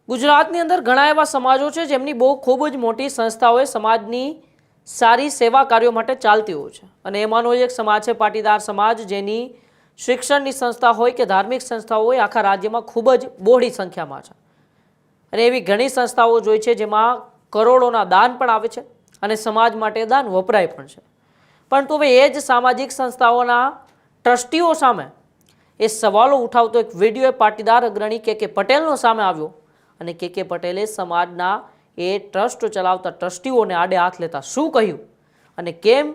ગુજરાતની અંદર ઘણા એવા સમાજો છે જેમની બહુ ખૂબ જ મોટી સંસ્થાઓએ સમાજની સારી સેવા કાર્યો માટે ચાલતી હોય છે અને એમાંનો એક સમાજ છે પાટીદાર સમાજ, જેની શિક્ષણની સંસ્થા હોય કે ધાર્મિક સંસ્થાઓ હોય આખા રાજ્યમાં ખૂબ જ બહોળી સંખ્યામાં છે અને એવી ઘણી સંસ્થાઓ જોઈ છે જેમાં કરોડોના દાન પણ આવે છે અને સમાજ માટે દાન વપરાય પણ છે. પરંતુ હવે એ જ સામાજિક સંસ્થાઓના ટ્રસ્ટીઓ સામે એ સવાલો ઉઠાવતો એક વિડીયો પાટીદાર અગ્રણી કે પટેલનો સામે આવ્યો અને કે પટેલે સમાજના એ ટ્રસ્ટ ચલાવતા ટ્રસ્ટીઓને આડે હાથ લેતા શું કહ્યું અને કેમ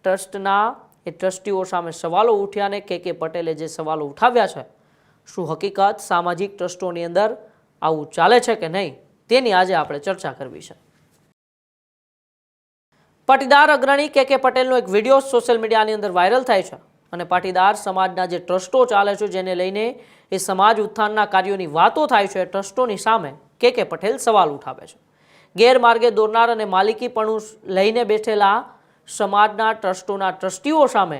ટ્રસ્ટના એ ટ્રસ્ટીઓ સામે સવાલો ઉઠ્યા ને કે પટેલે જે સવાલો ઉઠાવ્યા છે, શું હકીકત સામાજિક ટ્રસ્ટોની અંદર આવું ચાલે છે કે નહીં, તેની આજે આપણે ચર્ચા કરવી છે. પાટીદાર અગ્રણી કે પટેલનો એક વિડીયો સોશિયલ મીડિયાની અંદર વાયરલ થાય છે અને પાટીદાર સમાજના જે ટ્રસ્ટો ચાલે છે જેને લઈને એ સમાજ ઉત્થાનના કાર્યોની વાતો થાય છે, ટ્રસ્ટોની સામે કે પટેલ સવાલ ઉઠાવે છે. ગેરમાર્ગે દોરનાર અને માલિકીપણું લઈને બેઠેલા સમાજના ટ્રસ્ટોના ટ્રસ્ટીઓ સામે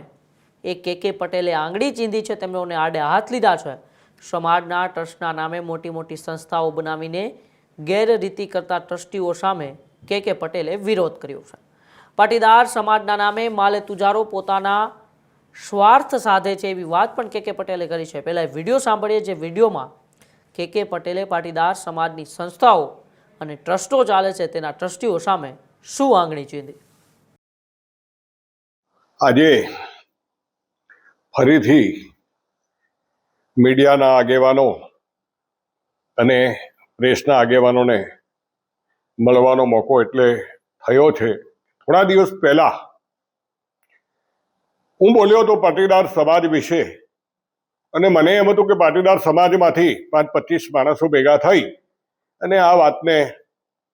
એ કે પટેલે આંગળી ચીંધી છે, તેમણે આડે હાથ લીધા છે. સમાજના ટ્રસ્ટના નામે મોટી મોટી સંસ્થાઓ બનાવીને ગેરરીતિ કરતા ટ્રસ્ટીઓ સામે કે પટેલે વિરોધ કર્યો છે. પાટીદાર સમાજના નામે માલે તુજારો પોતાના સ્વાર્થ સાધે છે એવી વાત પણ કે પટેલે કરી છે. પહેલા વિડીયો સાંભળીએ, જે વિડીયોમાં કે પટેલે પાટીદાર સમાજની સંસ્થાઓ અને ટ્રસ્ટો ચાલે છે તેના ટ્રસ્ટીઓ સામે શું આંગળી ચીંધી. આજે ફરીથી મીડિયાના આગેવાનો અને પ્રેસના આગેવાનોને મળવાનો મોકો એટલે થયો છે. થોડા દિવસ પહેલા હું બોલ્યો હતો પાટીદાર સમાજ વિશે અને મને એમ હતું કે પાટીદાર સમાજમાંથી 5-25 માણસો ભેગા થઈ અને આ વાતને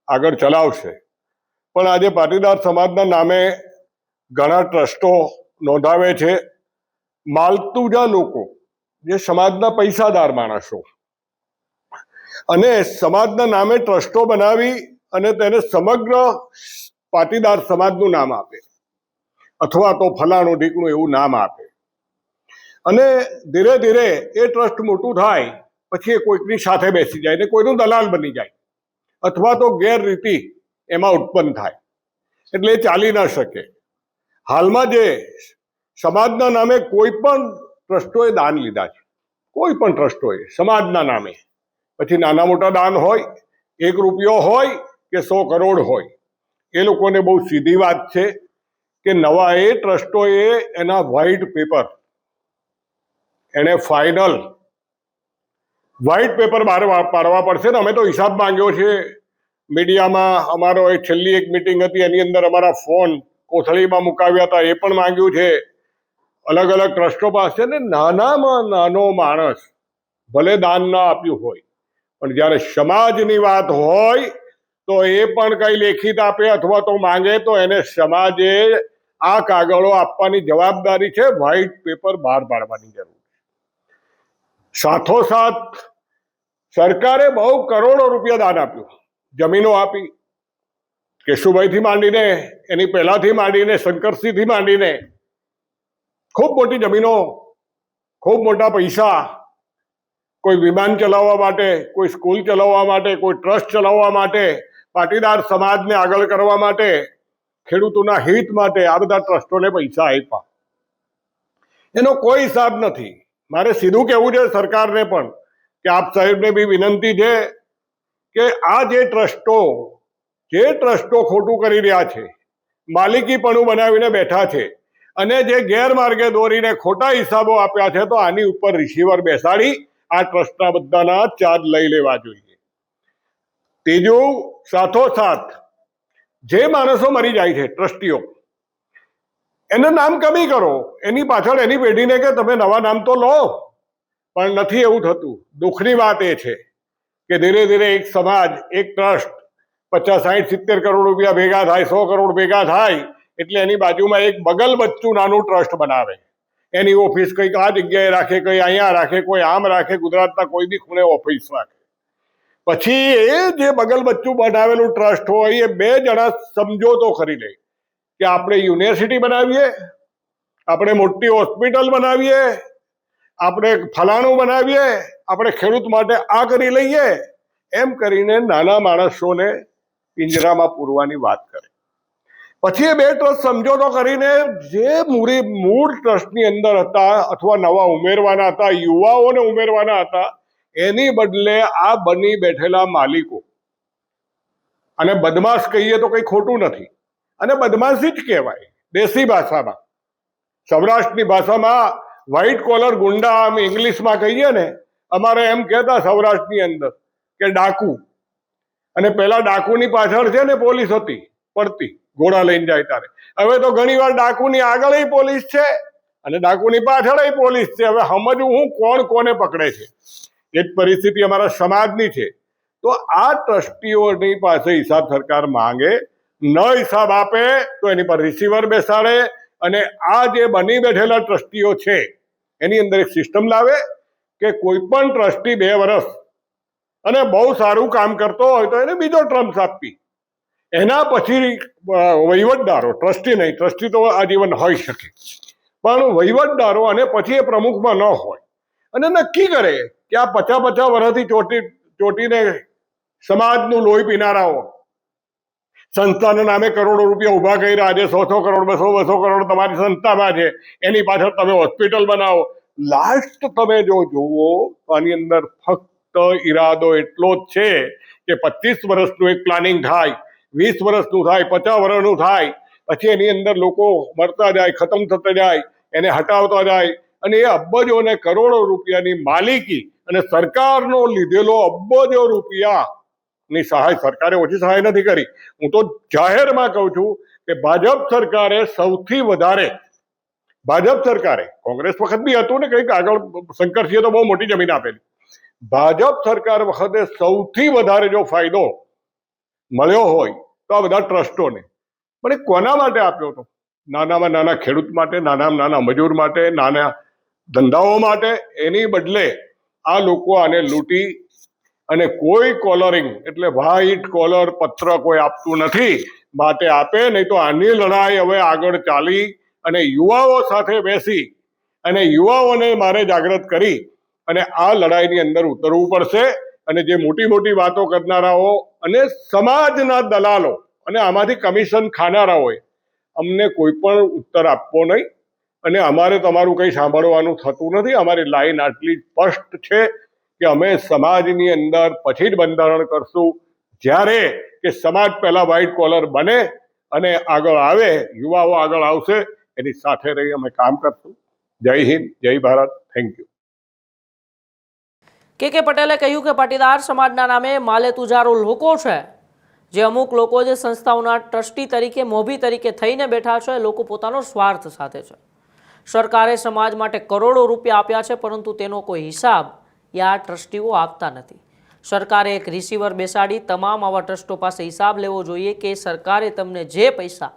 આગળ ચલાવશે. પણ આજે પાટીદાર સમાજના નામે ઘણા ટ્રસ્ટો નોંધાવે છે. માલતુજા લોકો, જે સમાજના પૈસાદાર માણસો, અને સમાજના નામે ટ્રસ્ટો બનાવી અને તેને સમગ્ર પાટીદાર સમાજનું નામ આપે અથવા તો ફલાણું ઢીકણું એવું નામ આપે અને ધીરે ધીરે એ ટ્રસ્ટ મોટું થાય પછી એ કોઈકની સાથે બેસી જાય ને કોઈનું દલાલ બની જાય અથવા તો ગેરરીતિ એમાં ઉત્પન્ન થાય, એટલે એ ચાલી ન શકે. હાલમાં જે સમાજના નામે કોઈ પણ ટ્રસ્ટોએ દાન લીધા છે, કોઈ પણ ટ્રસ્ટોએ સમાજના નામે, પછી નાના મોટા દાન હોય, 1 રૂપિયો હોય કે 100 કરોડ હોય, એ લોકોને બહુ સીધી વાત છે કે નવા એ ટ્રસ્ટોએ એના વ્હાઇટ પેપર, એને ફાઇનલ વ્હાઇટ પેપર બહાર પાડવા પડશે ને. અમે તો હિસાબ માંગ્યો છે મીડિયામાં. અમારો એ છેલ્લી એક મિટિંગ હતી એની અંદર અમારા ફોન કોથળીમાં મુકાવ્યા હતા, એ પણ માંગ્યું છે અલગ અલગ ટ્રસ્ટો પાસે. ને નાનામાં નાનો માણસ ભલે દાન ના આપ્યું હોય પણ જ્યારે સમાજની વાત હોય તો એ પણ કઈ લેખિત આપે અથવા તો માંગે તો એને સમાજે આ કાગળો આપવાની જવાબદારી છે, વ્હાઇટ પેપર બહાર પાડવાની જરૂર છે. સાથોસાથ સરકારે બહુ કરોડો રૂપિયા દાન આપ્યું, જમીનો આપી, કેશુભાઈથી માંડીને એની પહેલાથી માંડીને શંકરસિંહથી માંડીને ખૂબ મોટી જમીનો, ખૂબ મોટા પૈસા, કોઈ વિમાન ચલાવવા માટે, કોઈ સ્કૂલ ચલાવવા માટે, કોઈ ટ્રસ્ટ ચલાવવા માટે, પાટીદાર સમાજને આગળ કરવા માટે, ખેડૂતોના હિત માટે આ બધા ટ્રસ્ટોને પૈસા આપ્યા. એનો કોઈ હિસાબ નથી. મારે સીધું કહેવું છે સરકારને પણ કે આપ સાહેબને બી વિનંતી છે કે આ જે ટ્રસ્ટો ખોટું કરી રહ્યા છે, માલિકીપણું બનાવીને બેઠા છે અને જે ગેરમાર્ગે દોરીને ખોટા હિસાબો આપ્યા છે, તો આની ઉપર રિસીવર બેસાડી આ ટ્રસ્ટના બધાના ચાર્જ લઈ લેવા જોઈએ. ત્રીજું, સાથોસાથ જે માણસો મરી જાય છે ટ્રસ્ટીઓ, એને નામ કમી કરો, એની પાછળ એની પેઢીને કે તમે નવા નામ તો લો, પણ નથી એવું થતું. દુઃખની વાત એ છે કે ધીરે ધીરે એક સમાજ, એક ટ્રસ્ટ 50, 60, 70 કરોડ રૂપિયા ભેગા થાય, 100 કરોડ ભેગા થાય એટલે એની બાજુમાં એક બગલ બચ્ચું નાનું ટ્રસ્ટ બનાવે. એની ઓફિસ કંઈક આ જગ્યાએ રાખે, કંઈ અહીંયા રાખે, કોઈ આમ રાખે, ગુજરાતના કોઈ બી ખૂણે ઓફિસ રાખે. પછી એ જે બગલ બચ્ચું બનાવેલું ટ્રસ્ટ હોય એ 2 જણા સમજોતો કરી લે કે આપણે યુનિવર્સિટી બનાવીએ, આપણે મોટી હોસ્પિટલ બનાવીએ, આપણે ફલાણું બનાવીએ, આપણે ખેડૂત માટે આ કરી લઈએ. એમ કરીને નાના માણસોને પિંજરામાં પૂરવાની વાત કરે. પછી એ બે ટ્રસ્ટ સમજોતો કરીને જે મૂળ ટ્રસ્ટની અંદર હતા અથવા નવા ઉમેરવાના હતા, યુવાઓને ઉમેરવાના હતા, એની બદલે આ બની બેઠેલા માલિકો, અને બદમાશ કહીએ તો કંઈ ખોટું નથી, અને બદમાશી જ કહેવાય દેશી ભાષામાં. સૌરાષ્ટ્રની ભાષામાં વ્હાઇટ કોલર ગુંડા આમ ઇંગ્લિશમાં કહીએ ને, અમારે એમ કહેતા સૌરાષ્ટ્રની અંદર કે ડાકુ. અને પેલા ડાકુની પાછળ છે ને પોલીસ હતી પડતી, ઘોડા લઈને જાય ત્યારે. હવે તો ઘણી વાર ડાકુની આગળ પોલીસ છે અને ડાકુની પાછળ પોલીસ છે. હવે સમજવું હું કોણ કોને પકડે છે. એ જ પરિસ્થિતિ અમારા સમાજની છે. તો આ ટ્રસ્ટીઓની પાસે હિસાબ સરકાર માંગે, ન હિસાબ આપે તો એની પર રિસીવર બેસાડે, અને આ જે બની બેઠેલા ટ્રસ્ટીઓ છે એની અંદર એક સિસ્ટમ લાવે કે કોઈ પણ ટ્રસ્ટી 2 વર્ષ અને બહુ સારું કામ કરતો હોય તો એને બીજો ટર્મ્સ આપી, એના પછી વહીવટદારો, ટ્રસ્ટી નહીં, ટ્રસ્ટી તો આજીવન હોઈ શકે, પણ વહીવટદારો અને પછી એ પ્રમુખમાં ન હોય અને નક્કી કરે કે આ 50 વર્ષથી ચોટીને સમાજનું લોહી પીનારાઓ સંસ્થાના નામે કરોડો રૂપિયા ઉભા કર્યા, આજે 100 કરોડ 200 કરોડ તમારી સંસ્થામાં છે, એની પાછળ તમે હોસ્પિટલ બનાવો. લાસ્ટ તમે જો જુઓ તો આની અંદર ફક્ત ઈરાદો એટલો જ છે કે 25 વર્ષનું એક પ્લાનિંગ થાય, 20 વર્ષનું થાય, 50 વર્ષનું થાય, પછી એની અંદર લોકો મરતા જાય, ખતમ થતા જાય, એને હટાવતા જાય, અને એ અબજો ને કરોડો રૂપિયાની માલિકી અને સરકારનો લીધેલો અબજો રૂપિયાની સહાય સરકારે ઓછી સહાય નથી કરી. હું તો જાહેરમાં કહું છું કે ભાજપ સરકારે સૌથી વધારે, ભાજપ સરકારે, કોંગ્રેસ વખત બી હતું ને કંઈક આગળ, શંકરસિંહે તો બહુ મોટી જમીન આપેલી, ભાજપ સરકાર વખતે સૌથી વધારે જો ફાયદો મળ્યો હોય તો આ બધા ટ્રસ્ટોને. પણ એ કોના માટે આપ્યો હતો? નાનામાં નાના ખેડૂત માટે, નાનામાં નાના મજૂર માટે, નાના ધંધાઓ માટે. એની બદલે આ લોકો આને લૂંટી અને કોઈ કોલરિંગ એટલે વ્હાઇટ કોલર પત્ર કોઈ આપતું નથી, માટે આપે નહીં તો આની લડાઈ હવે આગળ ચાલી અને યુવાઓ સાથે બેસી અને યુવાઓને મારે જાગૃત કરી અને આ લડાઈની અંદર ઉતરવું પડશે. અને જે મોટી મોટી વાતો કરનારાઓ અને સમાજના દલાલો અને આમાંથી કમિશન ખાનારાઓએ અમને કોઈ પણ ઉત્તર આપવો નહીં, અને અમારે તમારું કંઈ સાંભળવાનું થતું નથી. અમારી લાઈન આટલી સ્પષ્ટ છે કે અમે સમાજની અંદર પછી જ બંધારણ કરશું, જ્યારે કે સમાજ પહેલા વ્હાઇટ કોલર બને અને આગળ આવે, યુવાઓ આગળ આવશે, એની સાથે રહી અમે કામ કરશું. જય હિન્દ, જય ભારત, થેન્ક યુ. કે પટેલે કહ્યું કે પાટીદાર સમાજના નામે માલેતુજારો લોકો છે, જે અમુક લોકો જે સંસ્થાઓના ટ્રસ્ટી તરીકે, મોભી તરીકે થઈને બેઠા છે, લોકો પોતાનો સ્વાર્થ સાથે છે. સરકારે સમાજ માટે કરોડો રૂપિયા આપ્યા છે, પરંતુ તેનો કોઈ હિસાબ આ ટ્રસ્ટીઓ આપતા નથી. સરકારે એક રિસીવર બેસાડી તમામ આવા ટ્રસ્ટો પાસે હિસાબ લેવો જોઈએ કે સરકારે તમને જે પૈસા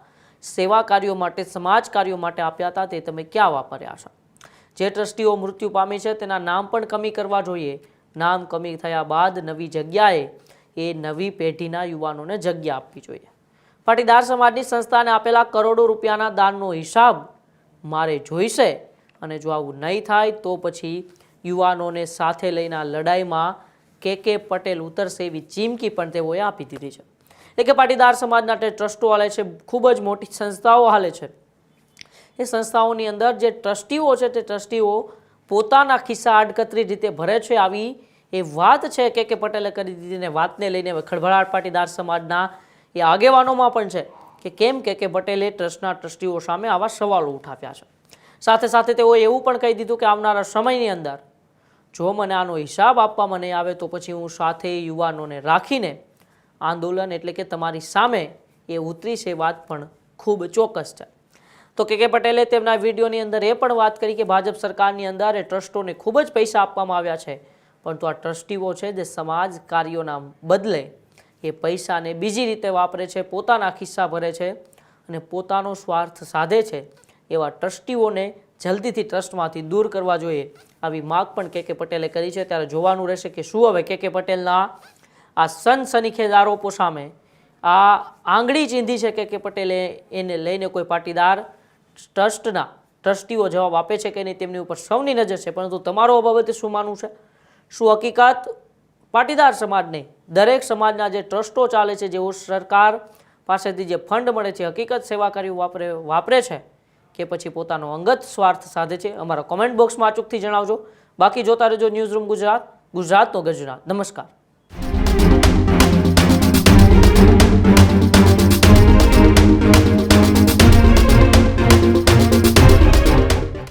સેવા કાર્યો માટે, સમાજ કાર્યો માટે આપ્યા હતા તે તમે ક્યાં વાપર્યા છે. જે ટ્રસ્ટીઓ મૃત્યુ પામી છે તેના નામ પણ કમી કરવા જોઈએ. નામ કમી થયા બાદ નવી જગ્યાએ એ નવી પેઢીના યુવાનોને જગ્યા આપવી જોઈએ. પાટીદાર સમાજની સંસ્થાને આપેલા કરોડો રૂપિયાના દાનનો હિસાબ મારે જોઈશે, અને જો આવું નહીં થાય તો પછી યુવાનોને સાથે લઈને લડાઈમાં કે પટેલ ઉતરશે એવી ચીમકી પણ તેઓએ આપી દીધી છે. એટલે કે પાટીદાર સમાજના ટ્રસ્ટો હાલે છે, ખૂબ જ મોટી સંસ્થાઓ હાલે છે. એ સંસ્થાઓની અંદર જે ટ્રસ્ટીઓ છે તે ટ્રસ્ટીઓ પોતાના ખિસ્સા આડકતરી રીતે ભરે છે, આવી એ વાત છે કે પટેલે કરી દીધી. ને વાતને લઈને ખળભળાટ પાટીદાર સમાજના એ આગેવાનોમાં પણ છે કે કેમ કે પટેલે ટ્રસ્ટના ટ્રસ્ટીઓ સામે આવા સવાલો ઉઠાવ્યા છે. સાથે સાથે તેઓએ એવું પણ કહી દીધું કે આવનારા સમયની અંદર જો મને આનો હિસાબ આપવામાં નહીં આવે તો પછી હું સાથે યુવાનોને રાખીને આંદોલન એટલે કે તમારી સામે એ ઉતરીશ. એ વાત પણ ખૂબ ચોક્કસ છે. તો કે પટેલે તેમના વિડીયોની અંદર એ પણ વાત કરી કે ભાજપ સરકારની અંદર એ ટ્રસ્ટોને ખૂબ જ પૈસા આપવામાં આવ્યા છે, પરંતુ આ ટ્રસ્ટીઓ છે જે સમાજ કાર્યોના બદલે એ પૈસાને બીજી રીતે વાપરે છે, પોતાના ખિસ્સા ભરે છે અને પોતાનો સ્વાર્થ સાધે છે. એવા ટ્રસ્ટીઓને જલ્દીથી ટ્રસ્ટમાંથી દૂર કરવા જોઈએ, આવી માગ પણ કે પટેલે કરી છે. ત્યારે જોવાનું રહેશે કે શું હવે કે પટેલના આ સનસનીખેજ આરોપો સામે આ આંગળી ચીંધી છે કે પટેલે એને લઈને કોઈ પાટીદાર ટ્રસ્ટના ટ્રસ્ટીઓ જવાબ આપે છે કે નહીં તેમની ઉપર સૌની નજર છે. પરંતુ તમારો બાબતે શું માનવું છે? શું હકીકત પાટીદાર સમાજને દરેક સમાજના જે ટ્રસ્ટો ચાલે છે, જેઓ સરકાર પાસેથી જે ફંડ મળે છે, હકીકત સેવા કાર્યો વાપરે છે કે પછી પોતાનો અંગત સ્વાર્થ સાધે છે? અમારા કોમેન્ટ બોક્સમાં અચૂકથી જણાવજો. બાકી જોતા રહેજો ન્યૂઝરૂમ ગુજરાત, ગુજરાતનો ગજરાત. નમસ્કાર.